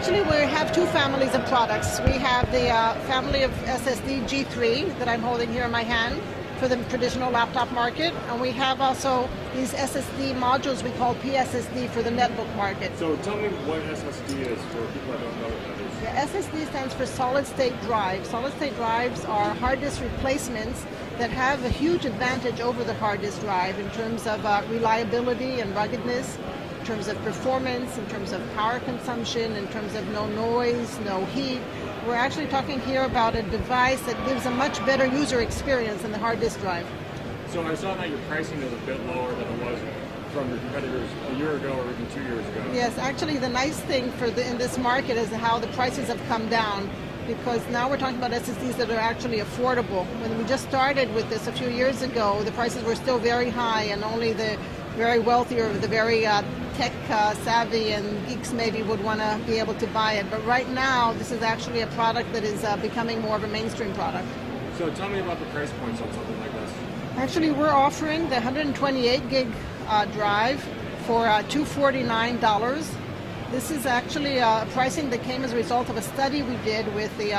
Actually, we have two families of products. We have the family of SSD G3 that I'm holding here in my hand for the traditional laptop market, and we have also these SSD modules we call PSSD for the netbook market. So tell me what SSD is for people that don't know what that is. Yeah, SSD stands for solid state drive. Solid state drives are hard disk replacements that have a huge advantage over the hard disk drive in terms of reliability and ruggedness, in terms of performance, in terms of power consumption, in terms of no noise, no heat. We're actually talking here about a device that gives a much better user experience than the hard disk drive. So I saw that your pricing is a bit lower than it was from your competitors a year ago or even 2 years ago. Yes, actually the nice thing in this market is how the prices have come down, because now we're talking about SSDs that are actually affordable. When we just started with this a few years ago, the prices were still very high, and only the very wealthy or the very tech savvy and geeks maybe would want to be able to buy it. But right now, this is actually a product that is becoming more of a mainstream product. So tell me about the price points on something like this. Actually, we're offering the 128 gig drive for $249. This is actually pricing that came as a result of a study we did with the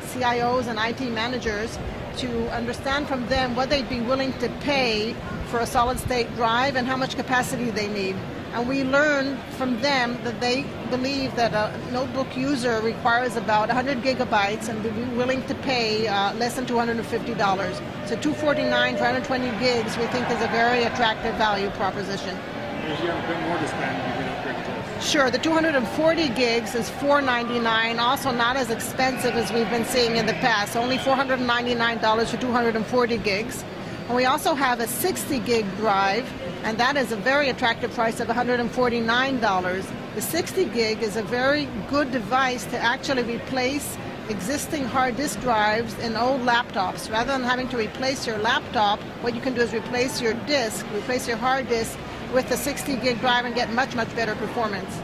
CIOs and IT managers to understand from them what they'd be willing to pay for a solid state drive and how much capacity they need. And we learned from them that they believe that a notebook user requires about 100 gigabytes and would be willing to pay less than $250. So $249 for 120 gigs we think is a very attractive value proposition. If you have a bit more to spend, you can upgrade to this. Sure, the 240 gigs is $499, also not as expensive as we've been seeing in the past, only $499 for 240 gigs. And we also have a 60 gig drive, and that is a very attractive price of $149. The 60 gig is a very good device to actually replace existing hard disk drives in old laptops. Rather than having to replace your laptop, what you can do is replace your disk, replace your hard disk with the 60 gig drive and get much, much better performance.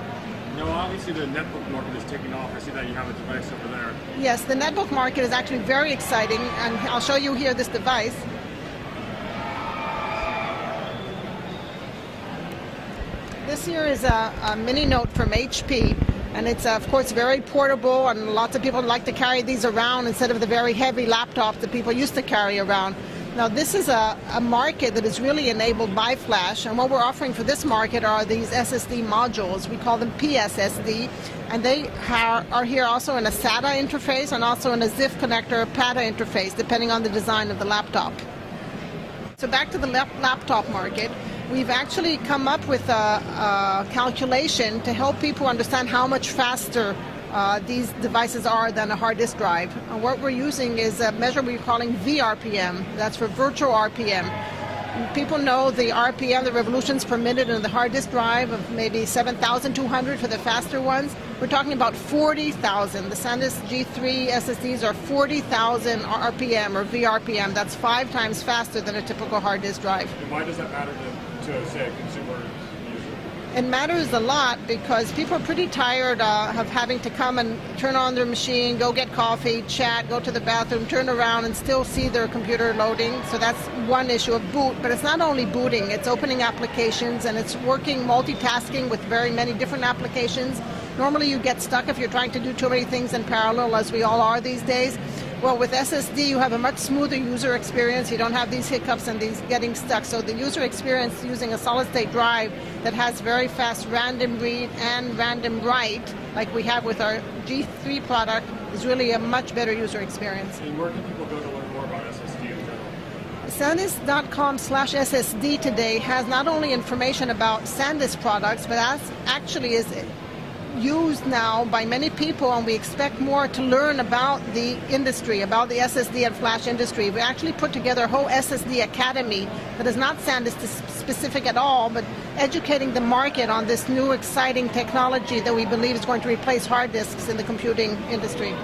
Now, obviously the netbook market is taking off. I see that you have a device over there. Yes, the netbook market is actually very exciting, and I'll show you here this device. This here is a mini note from HP, and it's of course very portable, and lots of people like to carry these around instead of the very heavy laptops that people used to carry around. Now this is a market that is really enabled by flash, and what we're offering for this market are these SSD modules. We call them PSSD, and they are here also in a SATA interface and also in a ZIF connector PATA interface, depending on the design of the laptop. So back to the laptop market. We've actually come up with a calculation to help people understand how much faster these devices are than a hard disk drive. And what we're using is a measure we're calling VRPM. That's for virtual RPM. People know the RPM, the revolutions per minute, in the hard disk drive of maybe 7,200 for the faster ones. We're talking about 40,000. The SanDisk G3 SSDs are 40,000 RPM or VRPM. That's 5 times faster than a typical hard disk drive. And why does that matter to say, a consumer user? It matters a lot because people are pretty tired of having to come and turn on their machine, go get coffee, chat, go to the bathroom, turn around and still see their computer loading. So that's one issue of boot. But it's not only booting, it's opening applications, and it's working, multitasking with very many different applications. Normally you get stuck if you're trying to do too many things in parallel, as we all are these days. Well, with SSD, you have a much smoother user experience. You don't have these hiccups and these getting stuck. So the user experience using a solid-state drive that has very fast random read and random write, like we have with our G3 product, is really a much better user experience. And where can people go to learn more about SSD in general? SanDisk.com/SSD today has not only information about SanDisk products, but actually is used now by many people, and we expect more to learn about the industry, about the SSD and flash industry. We actually put together a whole SSD academy that is not SanDisk specific at all, but educating the market on this new exciting technology that we believe is going to replace hard disks in the computing industry.